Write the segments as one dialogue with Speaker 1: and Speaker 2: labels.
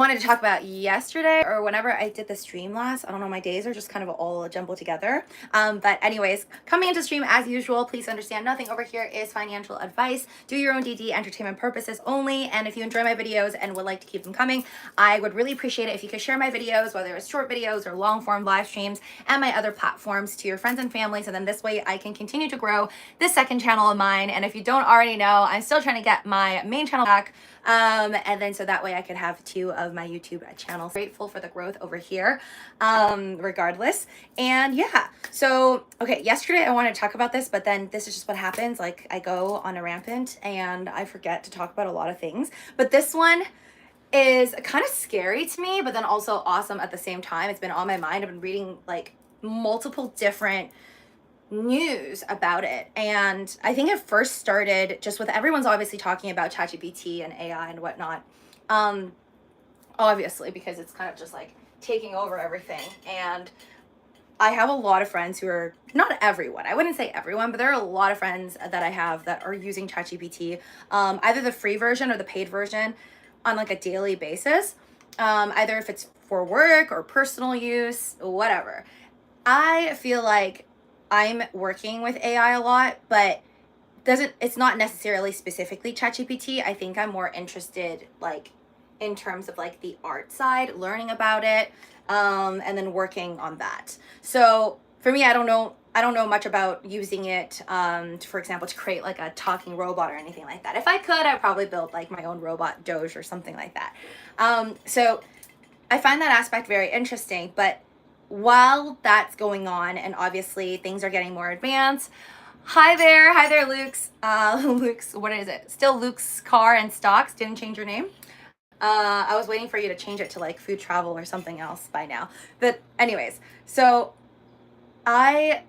Speaker 1: wanted to talk about yesterday or whenever I did the stream last. I don't know, my days are just kind of all jumbled together. But anyways, coming into stream as usual, please understand nothing over here is financial advice. Do your own DD, entertainment purposes only. And if you enjoy my videos and would like to keep them coming, I would really appreciate it if you could share my videos, whether it's short videos or long form live streams, and my other platforms to your friends and family. So then this way I can continue to grow this second channel of mine. And if you don't already know, I'm still trying to get my main channel back. And then so that way I could have two of my YouTube channels. Grateful for the growth over here, regardless. And yeah, so okay, yesterday I wanted to talk about this, but then this is just what happens. Like I go on a rampant and I forget to talk about a lot of things. But this one is kind of scary to me, but then also awesome at the same time. It's been on my mind. I've been reading like multiple different news about it, and I think it first started just with everyone's obviously talking about ChatGPT and AI and whatnot, obviously because it's kind of just like taking over everything. And I have a lot of friends who are, not everyone, I wouldn't say everyone, but there are a lot of friends that I have that are using ChatGPT, either the free version or the paid version on like a daily basis, either if it's for work or personal use, whatever. I feel like I'm working with AI a lot, but it's not necessarily specifically ChatGPT. I think I'm more interested like in terms of like the art side, learning about it, and then working on that. So for me, I don't know much about using it, for example, to create like a talking robot or anything like that. If I could, I'd probably build like my own robot Doge or something like that. So I find that aspect very interesting, but while that's going on, and obviously things are getting more advanced. Hi there, Luke's. Luke's, what is it? Still Luke's Car and Stocks. Didn't change your name. I was waiting for you to change it to like food travel or something else by now. But anyways, so I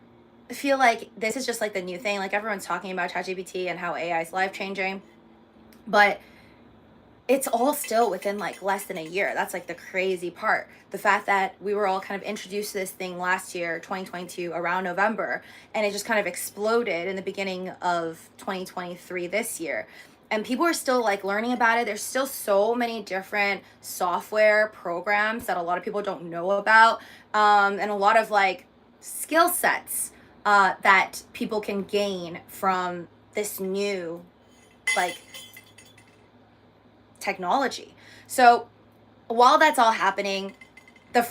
Speaker 1: feel like this is just like the new thing. Like everyone's talking about ChatGPT and how AI is life changing, but it's all still within like less than a year. That's like the crazy part. The fact that we were all kind of introduced to this thing last year, 2022, around November, and it just kind of exploded in the beginning of 2023 this year. And people are still like learning about it. There's still so many different software programs that a lot of people don't know about, and a lot of like skill sets that people can gain from this new like technology. So while that's all happening, the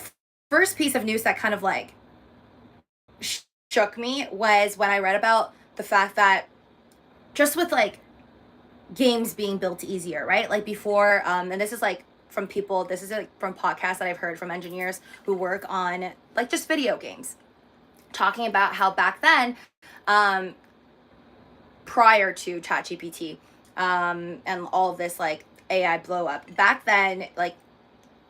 Speaker 1: first piece of news that kind of like shook me was when I read about the fact that just with like games being built easier, right? Like before, and this is like from people, this is like from podcasts that I've heard from engineers who work on like just video games, talking about how back then, prior to ChatGPT, and all of this like AI blow up, back then, like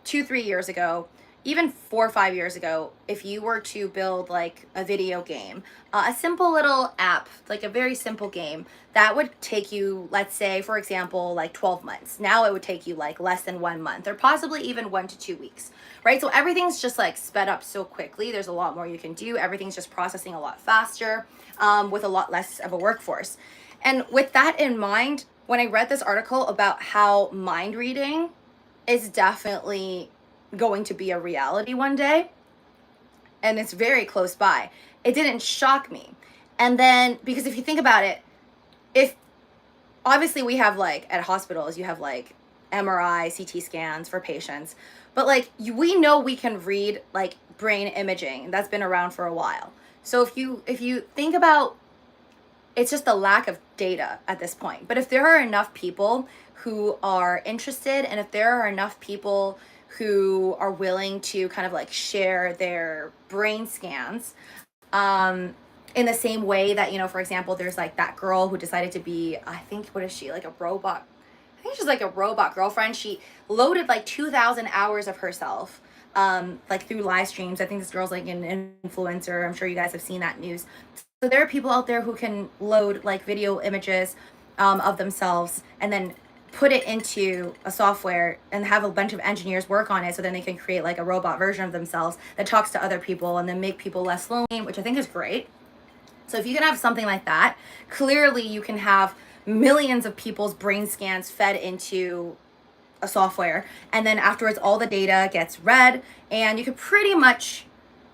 Speaker 1: 2-3 years ago, even 4 or 5 years ago, if you were to build like a video game, a simple little app, like a very simple game, that would take you, let's say, for example, like 12 months. Now it would take you like less than 1 month, or possibly even 1 to 2 weeks, right? So everything's just like sped up so quickly. There's a lot more you can do. Everything's just processing a lot faster, with a lot less of a workforce. And with that in mind, when I read this article about how mind reading is definitely going to be a reality one day, and it's very close by, it didn't shock me. And then, because if you think about it, if obviously we have like at hospitals, you have like MRI, CT scans for patients, but like we know we can read like brain imaging. That's been around for a while. So if you think about, it's just the lack of data at this point. But if there are enough people who are interested, and if there are enough people who are willing to kind of like share their brain scans, in the same way that, you know, for example, there's like that girl who decided to be, I think, what is she, like a robot? I think she's like a robot girlfriend. She loaded like 2,000 hours of herself, like through live streams. I think this girl's like an influencer. I'm sure you guys have seen that news. So there are people out there who can load like video images of themselves and then put it into a software and have a bunch of engineers work on it, so then they can create like a robot version of themselves that talks to other people and then make people less lonely, which I think is great. So if you can have something like that, clearly you can have millions of people's brain scans fed into a software, and then afterwards all the data gets read, and you could pretty much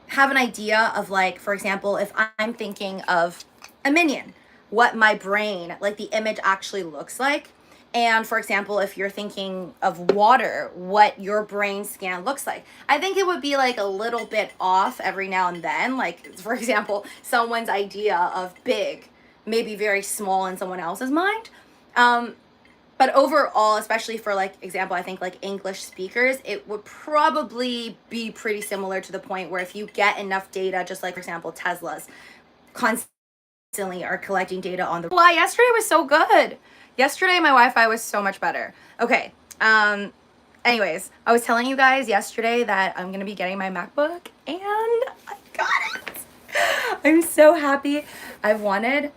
Speaker 1: have an idea of, like, for example, if I'm thinking of a minion, what my brain, like the image actually looks like. And for example, if you're thinking of water, what your brain scan looks like. I think it would be like a little bit off every now and then. Like, for example, someone's idea of big may be very small in someone else's mind. But overall, especially for, like, example, I think like English speakers, it would probably be pretty similar to the point where if you get enough data, just like, for example, Tesla's constantly are collecting data on the. Wow, yesterday was so good. Yesterday my Wi-Fi was so much better. Okay. Anyways, I was telling you guys yesterday that I'm gonna be getting my MacBook, and I got it. I'm so happy. I've wanted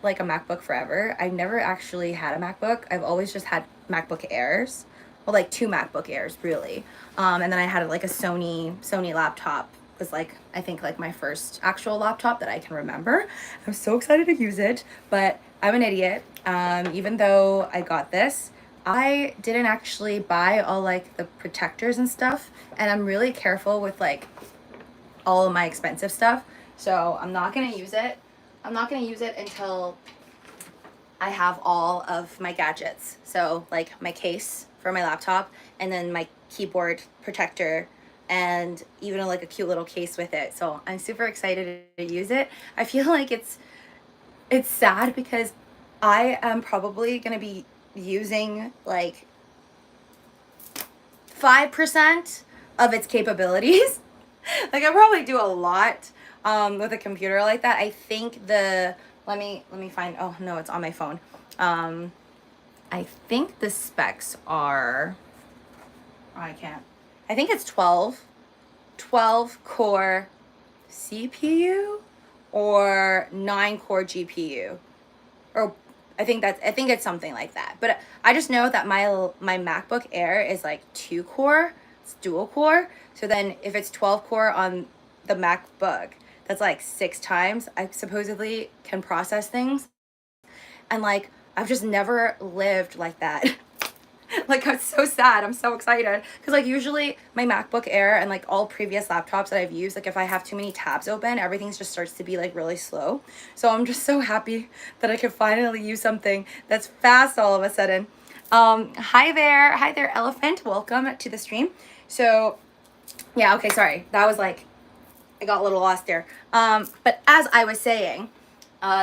Speaker 1: like a MacBook forever. I've never actually had a MacBook. I've always just had MacBook Airs. Well, like 2 MacBook Airs really. And then I had like a Sony laptop. Was like, I think like my first actual laptop that I can remember. I'm so excited to use it, but I'm an idiot. Even though I got this, I didn't actually buy all like the protectors and stuff, and I'm really careful with like all of my expensive stuff. So I'm not gonna use it. I'm not gonna use it until I have all of my gadgets. So like my case for my laptop, and then my keyboard protector, and even like a cute little case with it. So I'm super excited to use it. I feel like it's sad because I am probably gonna be using like 5% of its capabilities. Like I probably do a lot with a computer like that. I think let me find, oh no, it's on my phone. I think the specs are, oh, I can't. I think it's 12 core CPU or 9 core GPU, or I think it's something like that. But I just know that my MacBook Air is like 2 core, it's dual core. So then if it's 12 core on the MacBook, that's like 6 times I supposedly can process things. And like, I've just never lived like that. Like, I'm so sad. I'm so excited. Because, like, usually my MacBook Air and, like, all previous laptops that I've used, like, if I have too many tabs open, everything just starts to be, like, really slow. So I'm just so happy that I could finally use something that's fast all of a sudden. Hi there, Elephant. Welcome to the stream. So, yeah, okay, sorry. That was, like, I got a little lost there. But as I was saying,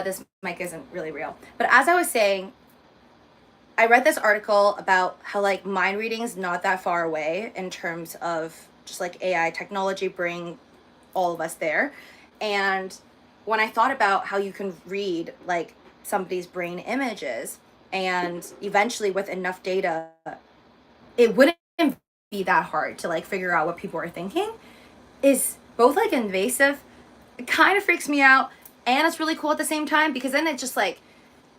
Speaker 1: this mic isn't really real. But as I was saying, I read this article about how like mind reading is not that far away in terms of just like AI technology bring all of us there. And when I thought about how you can read like somebody's brain images, and eventually with enough data, it wouldn't be that hard to like figure out what people are thinking, is both like invasive, it kind of freaks me out, and it's really cool at the same time, because then it just like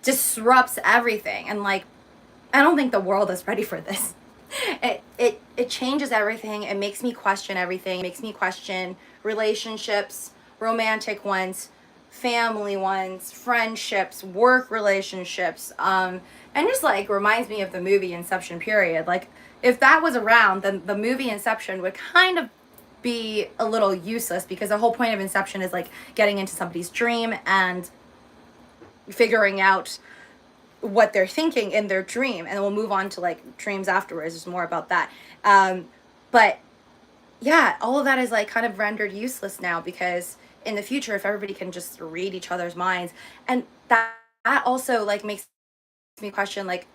Speaker 1: disrupts everything. And like, I don't think the world is ready for this. It changes everything. It makes me question everything. It makes me question relationships, romantic ones, family ones, friendships, work relationships, and just like reminds me of the movie Inception period. Like if that was around, then the movie Inception would kind of be a little useless, because the whole point of Inception is like getting into somebody's dream and figuring out what they're thinking in their dream, and then we'll move on to like dreams afterwards. There's more about that. But yeah, all of that is like kind of rendered useless now, because in the future, if everybody can just read each other's minds, and that also like makes me question like,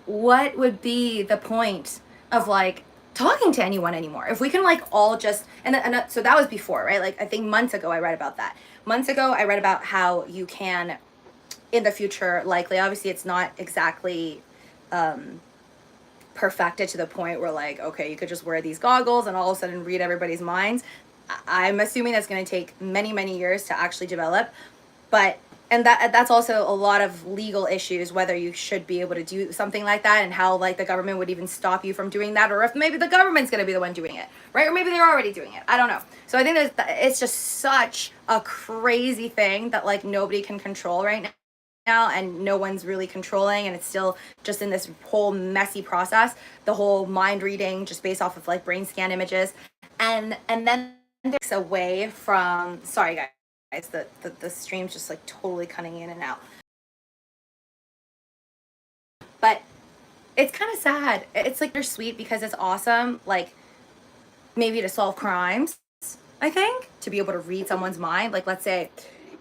Speaker 1: what would be the point of like talking to anyone anymore if we can like all just, and so that was before, right? Like I think months ago I read about that. Months ago I read about how you can in the future, likely, obviously it's not exactly perfected to the point where like, okay, you could just wear these goggles and all of a sudden read everybody's minds. I'm assuming that's going to take many, many years to actually develop. But, and that's also a lot of legal issues, whether you should be able to do something like that, and how like the government would even stop you from doing that, or if maybe the government's going to be the one doing it, right? Or maybe they're already doing it. I don't know. So I think it's just such a crazy thing that like nobody can control right now. now, and no one's really controlling, and it's still just in this whole messy process, the whole mind reading just based off of like brain scan images. And then there's away from, sorry guys, the stream's just like totally cutting in and out. But it's kind of sad. It's like they're sweet because it's awesome, like maybe to solve crimes, I think, to be able to read someone's mind. Like, let's say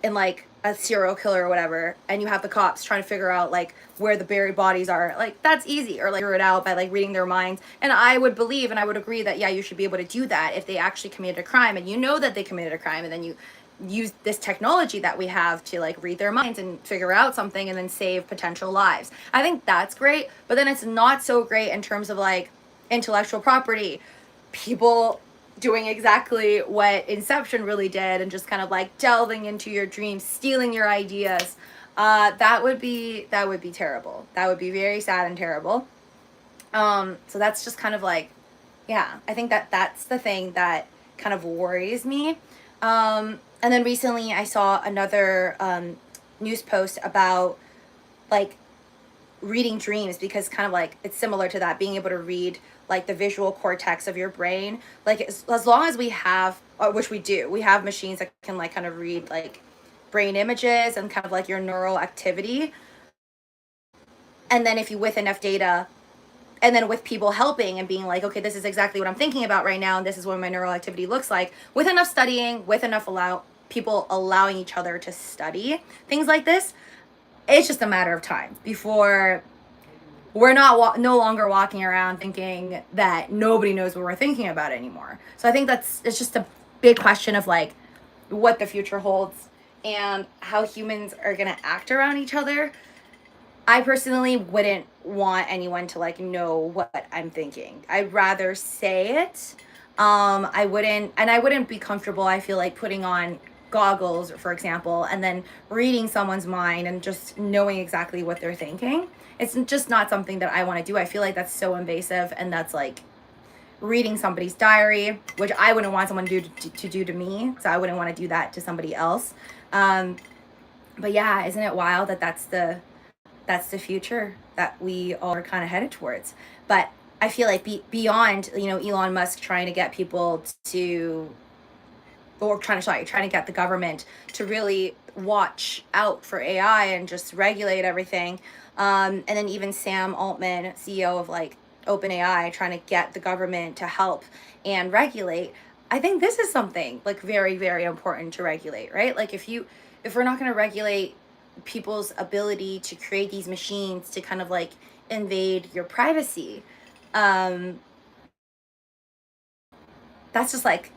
Speaker 1: in like a serial killer or whatever, and you have the cops trying to figure out like where the buried bodies are. Like, that's easy, or like figure it out by like reading their minds. And I would believe and I would agree that, yeah, you should be able to do that if they actually committed a crime and you know that they committed a crime, and then you use this technology that we have to like read their minds and figure out something and then save potential lives. I think that's great, but then it's not so great in terms of like intellectual property. People doing exactly what Inception really did and just kind of like delving into your dreams, stealing your ideas. That would be terrible. That would be very sad and terrible. So that's just kind of like, yeah, I think that that's the thing that kind of worries me. And then recently I saw another news post about like reading dreams, because kind of like it's similar to that, being able to read like the visual cortex of your brain. Like as long as we have, which we do, we have machines that can like kind of read like brain images and kind of like your neural activity. And then if you, with enough data, and then with people helping and being like, okay, this is exactly what I'm thinking about right now, and this is what my neural activity looks like, with enough studying, with enough people allowing each other to study things like this, it's just a matter of time before we're no longer walking around thinking that nobody knows what we're thinking about anymore. So I think it's just a big question of like what the future holds and how humans are going to act around each other. I personally wouldn't want anyone to like know what I'm thinking. I'd rather say it. I wouldn't be comfortable, I feel like, putting on goggles, for example, and then reading someone's mind and just knowing exactly what they're thinking. It's just not something that I want to do. I feel like that's so invasive, and that's like reading somebody's diary, which I wouldn't want someone to do to me. So I wouldn't want to do that to somebody else. But yeah, isn't it wild that that's the future that we all are kind of headed towards? But I feel like beyond, Elon Musk trying to get people to, or trying to get the government to really watch out for AI and just regulate everything. And then even Sam Altman, CEO of like OpenAI, trying to get the government to help and regulate. I think this is something like very, very important to regulate, right? Like if we're not going to regulate people's ability to create these machines to kind of like invade your privacy, that's just like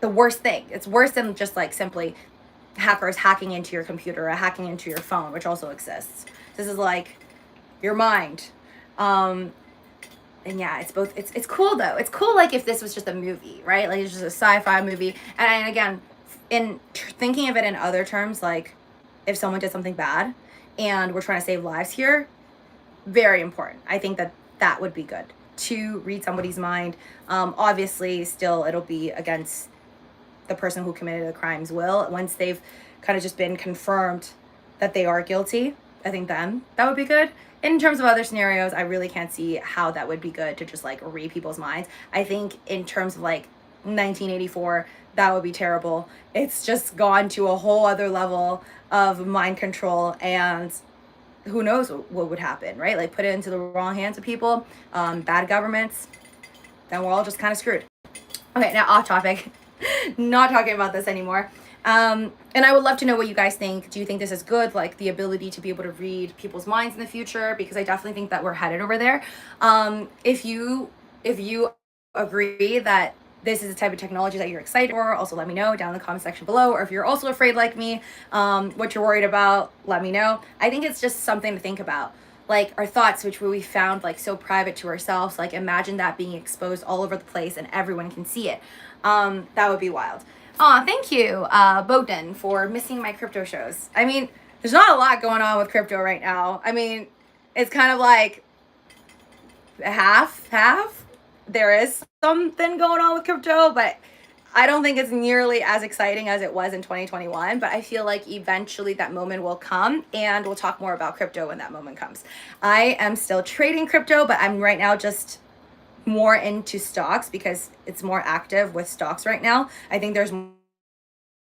Speaker 1: the worst thing. It's worse than just like simply hackers hacking into your computer or hacking into your phone, which also exists. This is like your mind. And yeah, it's both. It's cool though. It's cool like if this was just a movie, right? Like it's just a sci-fi movie. And again, in thinking of it in other terms, like if someone did something bad and we're trying to save lives here, very important. I think that would be good to read somebody's mind. Obviously, still it'll be against the person who committed the crimes will. Once they've kind of just been confirmed that they are guilty, I think then that would be good. In terms of other scenarios, I really can't see how that would be good to just like read people's minds. I think in terms of like 1984, that would be terrible. It's just gone to a whole other level of mind control, and who knows what would happen, right? Like put it into the wrong hands of people, bad governments, then we're all just kind of screwed. Okay, now off topic. Not talking about this anymore. And I would love to know what you guys think. Do you think this is good, like the ability to be able to read people's minds in the future? Because I definitely think that we're headed over there. If you agree that this is the type of technology that you're excited for, also let me know down in the comment section below. Or if you're also afraid like me, what you're worried about, let me know. I think it's just something to think about. Like our thoughts, which we found like so private to ourselves, like imagine that being exposed all over the place and everyone can see it. That would be wild. Aw, thank you, Bogdan, for missing my crypto shows. I mean, there's not a lot going on with crypto right now. I mean, it's kind of like half. There is something going on with crypto, but I don't think it's nearly as exciting as it was in 2021, but I feel like eventually that moment will come, and we'll talk more about crypto when that moment comes. I am still trading crypto, but I'm right now just more into stocks because it's more active with stocks right now. I think there's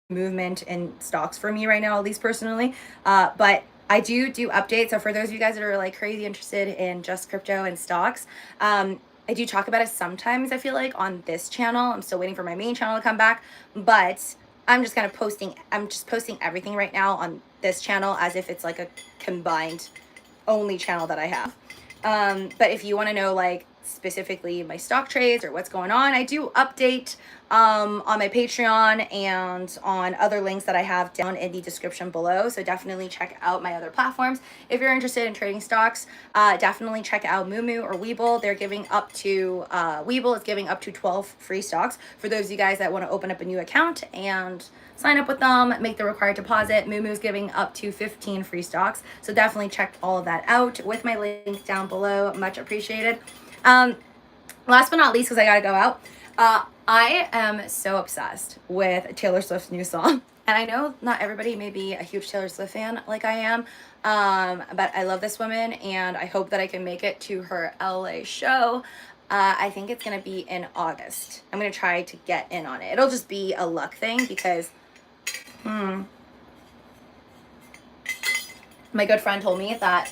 Speaker 1: movement in stocks for me right now, at least personally. But I do updates. So for those of you guys that are like crazy interested in just crypto and stocks, I do talk about it sometimes, I feel like, on this channel. I'm still waiting for my main channel to come back, but I'm just posting everything right now on this channel as if it's like a combined only channel that I have. But if you want to know like specifically my stock trades or what's going on, I do update on my Patreon and on other links that I have down in the description below. So definitely check out my other platforms. If you're interested in trading stocks, definitely check out MOOMOO or Webull. They're giving up to, Webull is giving up to 12 free stocks for those of you guys that want to open up a new account and sign up with them, make the required deposit. MOOMOO is giving up to 15 free stocks. So definitely check all of that out with my link down below. Much appreciated. Last but not least, because I gotta go out, I am so obsessed with Taylor Swift's new song. And I know not everybody may be a huge Taylor Swift fan like I am, but I love this woman, and I hope that I can make it to her LA show. I think it's gonna be in August. I'm gonna try to get in on it. It'll just be a luck thing because my good friend told me that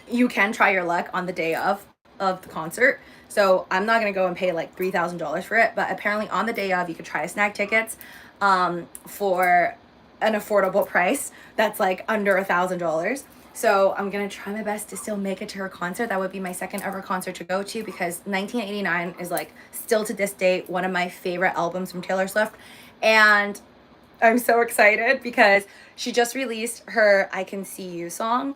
Speaker 1: you can try your luck on the day of the concert. So I'm not going to go and pay like $3,000 for it, but apparently on the day of you could try to snag tickets for an affordable price that's like under $1,000. So I'm going to try my best to still make it to her concert. That would be my second ever concert to go to, because 1989 is like still to this date one of my favorite albums from Taylor Swift. And I'm so excited because she just released her I Can See You song,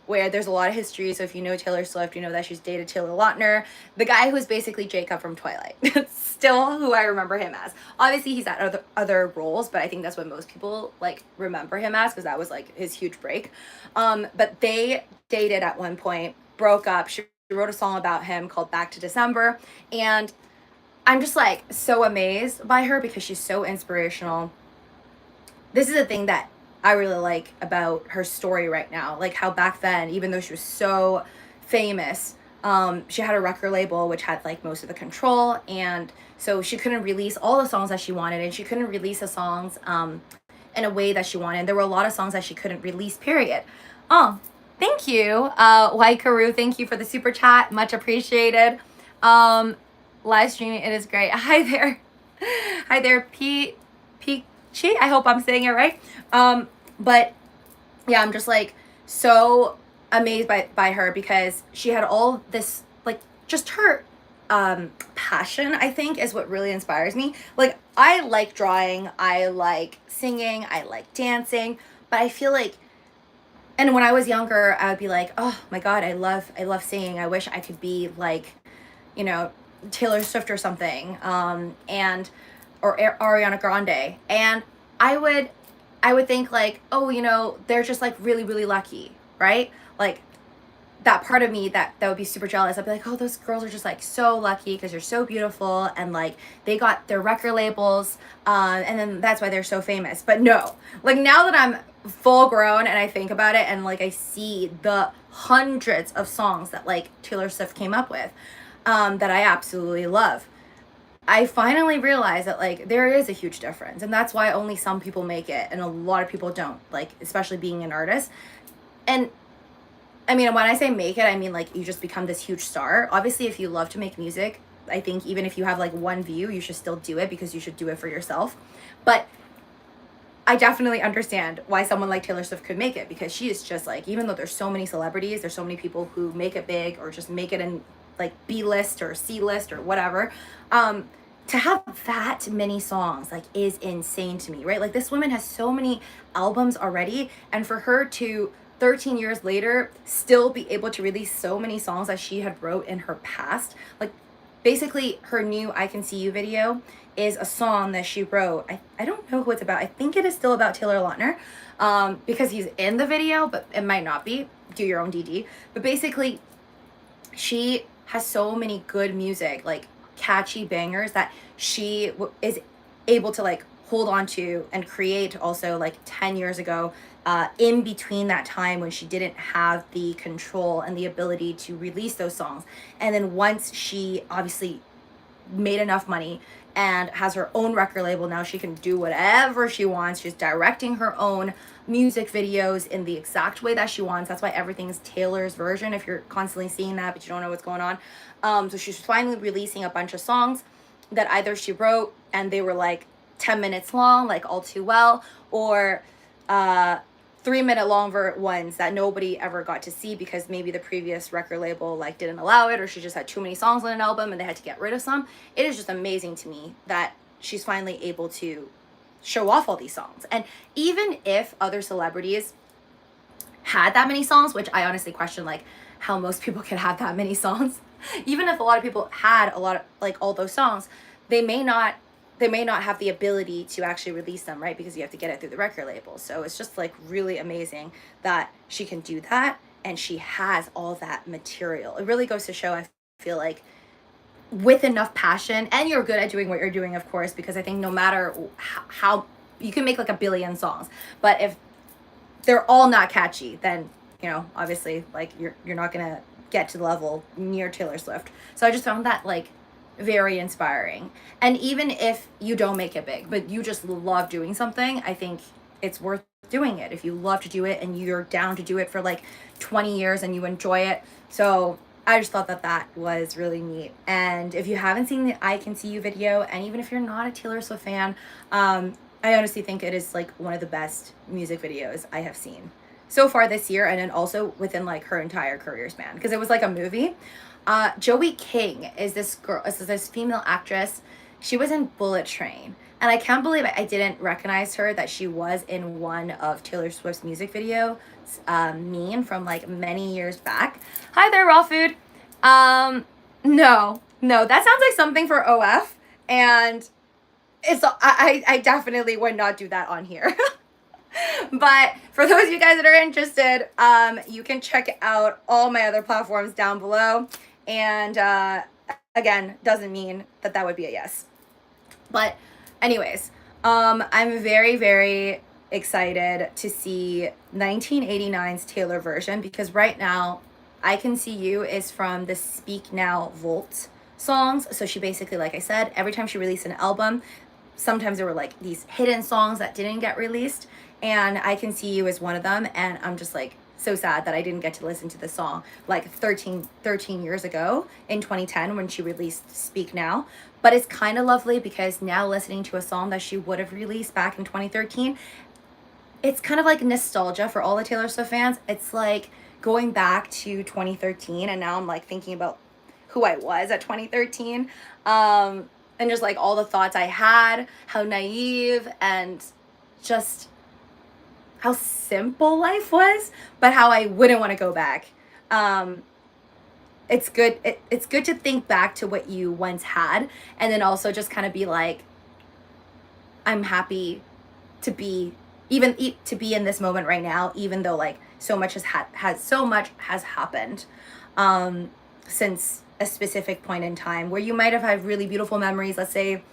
Speaker 1: where there's a lot of history. So if you know Taylor Swift, you know that she's dated Taylor Lautner, the guy who's basically Jacob from Twilight. Still who I remember him as. Obviously he's had other roles, but I think that's what most people like remember him as, because that was like his huge break. But they dated at one point, broke up. She wrote a song about him called Back to December, and I'm just like so amazed by her because she's so inspirational. This is a thing that I really like about her story right now, like how back then, even though she was so famous, she had a record label which had like most of the control, and so she couldn't release all the songs that she wanted, and she couldn't release the songs in a way that she wanted. There were a lot of songs that she couldn't release, period. Oh, thank you, Waikaru, thank you for the super chat, much appreciated. Live streaming, it is great. Hi there. Hi there, Peachy, I hope I'm saying it right. But yeah, I'm just like so amazed by her, because she had all this, like, just her passion, I think, is what really inspires me. Like, I like drawing, I like singing, I like dancing, but I feel like, and when I was younger, I would be like, oh my god, I love singing, I wish I could be like, you know, Taylor Swift or something, and or Ariana Grande. And I would think like, oh, you know, they're just like really, really lucky, right? Like that part of me that would be super jealous. I'd be like, oh, those girls are just like so lucky because they're so beautiful, and like they got their record labels, and then that's why they're so famous. But no, like now that I'm full grown and I think about it, and like I see the hundreds of songs that like Taylor Swift came up with, that I absolutely love, I finally realized that like there is a huge difference, and that's why only some people make it and a lot of people don't, like especially being an artist. And I mean, when I say make it, I mean like you just become this huge star. Obviously, if you love to make music, I think even if you have like one view, you should still do it, because you should do it for yourself. But I definitely understand why someone like Taylor Swift could make it, because she is just like, even though there's so many celebrities, there's so many people who make it big or just make it in like B-list or C-list or whatever, to have that many songs like is insane to me, right? Like this woman has so many albums already, and for her to 13 years later still be able to release so many songs that she had wrote in her past, like basically her new I Can See You video is a song that she wrote. I don't know who it's about. I think it is still about Taylor Lautner, because he's in the video, but it might not be. Do your own DD. But basically, she has so many good music, like catchy bangers that she is able to like hold on to and create also like 10 years ago, in between that time when she didn't have the control and the ability to release those songs. And then once she obviously made enough money and has her own record label, now she can do whatever she wants. She's directing her own music videos in the exact way that she wants. That's why everything's Taylor's version, if you're constantly seeing that but you don't know what's going on. So she's finally releasing a bunch of songs that either she wrote and they were like 10 minutes long, like All Too Well, or 3-minute long ones that nobody ever got to see because maybe the previous record label like didn't allow it, or she just had too many songs on an album and they had to get rid of some. It is just amazing to me that she's finally able to show off all these songs. And even if other celebrities had that many songs, which I honestly question like how most people can have that many songs, even if a lot of people had a lot of like all those songs, they may not have the ability to actually release them, right? Because you have to get it through the record label. So it's just like really amazing that she can do that and she has all that material. It really goes to show, I feel like, with enough passion, and you're good at doing what you're doing, of course, because I think no matter how you can make like a billion songs, but if they're all not catchy, then, you know, obviously like you're not gonna get to the level near Taylor Swift. So I just found that like very inspiring. And even if you don't make it big, but you just love doing something, I think it's worth doing it if you love to do it and you're down to do it for like 20 years and you enjoy it. So I just thought that that was really neat. And if you haven't seen the I Can See You video, and even if you're not a Taylor Swift fan, I honestly think it is like one of the best music videos I have seen so far this year, and then also within like her entire career span, because it was like a movie. Joey King is this female actress. She was in Bullet Train, and I can't believe I didn't recognize her, that she was in one of Taylor Swift's music videos, Mean, from like many years back. Hi there, Raw Food. No, that sounds like something for OF, and I definitely would not do that on here. But for those of you guys that are interested, you can check out all my other platforms down below. And again, doesn't mean that would be a yes. But anyways, I'm very, very excited to see 1989's Taylor version, because right now I Can See You is from the Speak Now Volt songs. So she basically, like I said, every time she released an album, sometimes there were like these hidden songs that didn't get released, and I Can See You is one of them. And I'm just like so sad that I didn't get to listen to the song like 13 years ago in 2010 when she released Speak Now. But it's kind of lovely because now listening to a song that she would have released back in 2013, it's kind of like nostalgia for all the Taylor Swift fans. It's like going back to 2013, and now I'm like thinking about who I was at 2013, and just like all the thoughts I had, how naive and just how simple life was, but how I wouldn't want to go back. It's good. It's good to think back to what you once had, and then also just kind of be like, I'm happy to be to be in this moment right now, even though like so much has happened since a specific point in time where you might have had really beautiful memories, let's say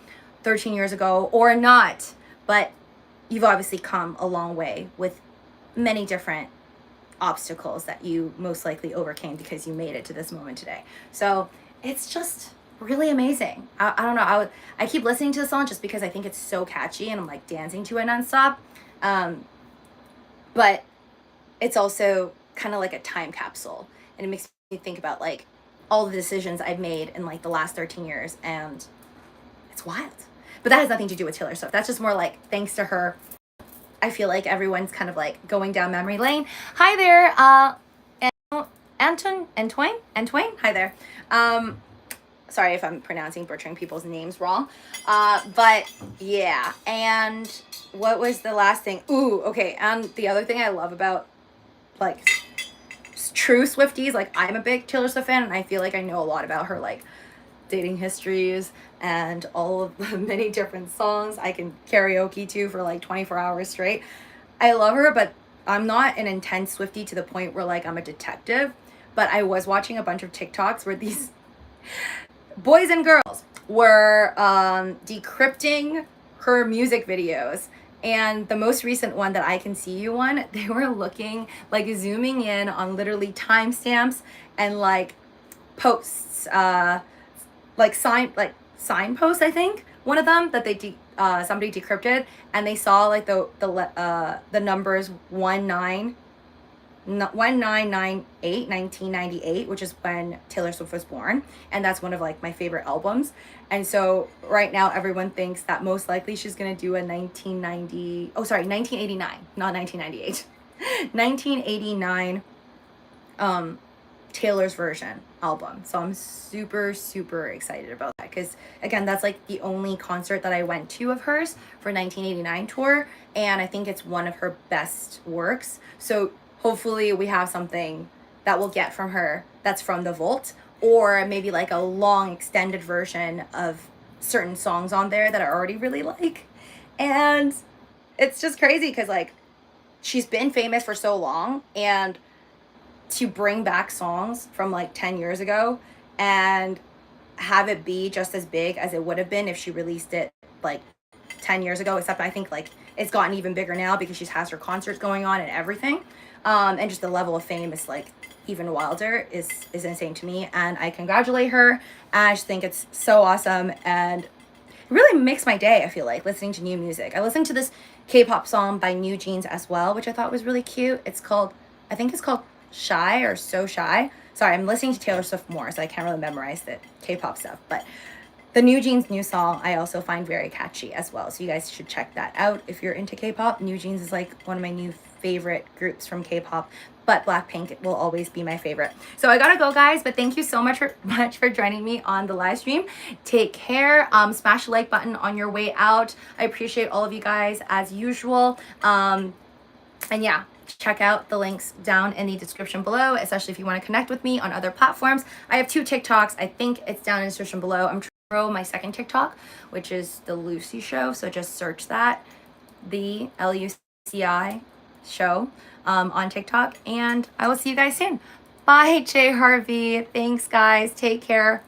Speaker 1: 13 years ago, or not, but you've obviously come a long way with many different obstacles that you most likely overcame because you made it to this moment today. So it's just really amazing. I don't know. I keep listening to the song just because I think it's so catchy and I'm like dancing to it nonstop. But it's also kind of like a time capsule, and it makes me think about like all the decisions I've made in like the last 13 years, and it's wild. But that has nothing to do with Taylor Swift. That's just more like thanks to her. I feel like everyone's kind of like going down memory lane. Hi there, Antoine. Hi there. Sorry if I'm butchering people's names wrong. But yeah. And what was the last thing? Ooh, okay. And the other thing I love about like true Swifties, like I'm a big Taylor Swift fan, and I feel like I know a lot about her like dating histories and all of the many different songs I can karaoke to for like 24 hours straight. I love her, but I'm not an intense Swiftie to the point where like I'm a detective. But I was watching a bunch of TikToks where these boys and girls were decrypting her music videos. And the most recent one that I Can See You one, they were looking, like zooming in on literally timestamps and like posts, like signposts, I think, one of them that they somebody decrypted, and they saw like the numbers 1998, which is when Taylor Swift was born, and that's one of like my favorite albums. And so right now everyone thinks that most likely she's gonna do a 1989, not 1998, 1989 Taylor's version album. So I'm super, super excited about that, because again, that's like the only concert that I went to of hers for 1989 tour, and I think it's one of her best works. So hopefully we have something that we'll get from her that's from the vault, or maybe like a long extended version of certain songs on there that I already really like. And it's just crazy because like she's been famous for so long, and to bring back songs from like 10 years ago and have it be just as big as it would have been if she released it like 10 years ago, except I think like it's gotten even bigger now because she has her concerts going on and everything. And just the level of fame is like even wilder, is insane to me, and I congratulate her. And I just think it's so awesome, and it really makes my day, I feel like, listening to new music. I listened to this K-pop song by New Jeans as well, which I thought was really cute. It's called, I think it's called Shy or So Shy. Sorry, I'm listening to Taylor Swift more, so I can't really memorize the K-pop stuff. But the New Jeans new song I also find very catchy as well. So you guys should check that out if you're into K-pop. New Jeans is like one of my new favorite groups from K-pop, but Blackpink will always be my favorite. So I gotta go, guys, but thank you so much for joining me on the live stream. Take care. Smash the like button on your way out. I appreciate all of you guys as usual. And yeah, check out the links down in the description below, especially if you want to connect with me on other platforms. I have 2 TikToks. I think it's down in the description below. I'm trying to grow my second TikTok, which is the Luci show. So just search that, the LUCI show, on TikTok, and I will see you guys soon. Bye, Jay Harvey. Thanks, guys. Take care.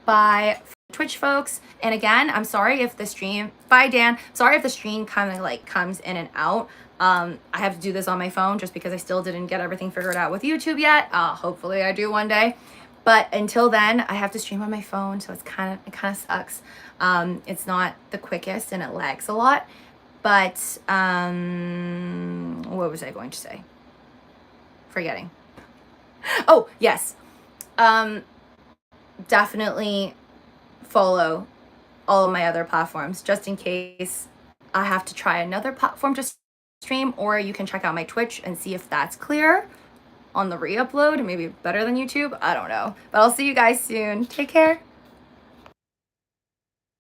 Speaker 1: Bye, Twitch folks. And again, I'm sorry if the stream, bye Dan, sorry if the stream kind of like comes in and out. I have to do this on my phone just because I still didn't get everything figured out with YouTube yet. Hopefully I do one day, but until then I have to stream on my phone, so it kind of sucks. It's not the quickest and it lags a lot, but what was I going to say? Forgetting. Oh yes, definitely follow all of my other platforms just in case I have to try another platform to stream, or you can check out my Twitch and see if that's clear on the re-upload, maybe better than YouTube. I don't know, but I'll see you guys soon. Take care.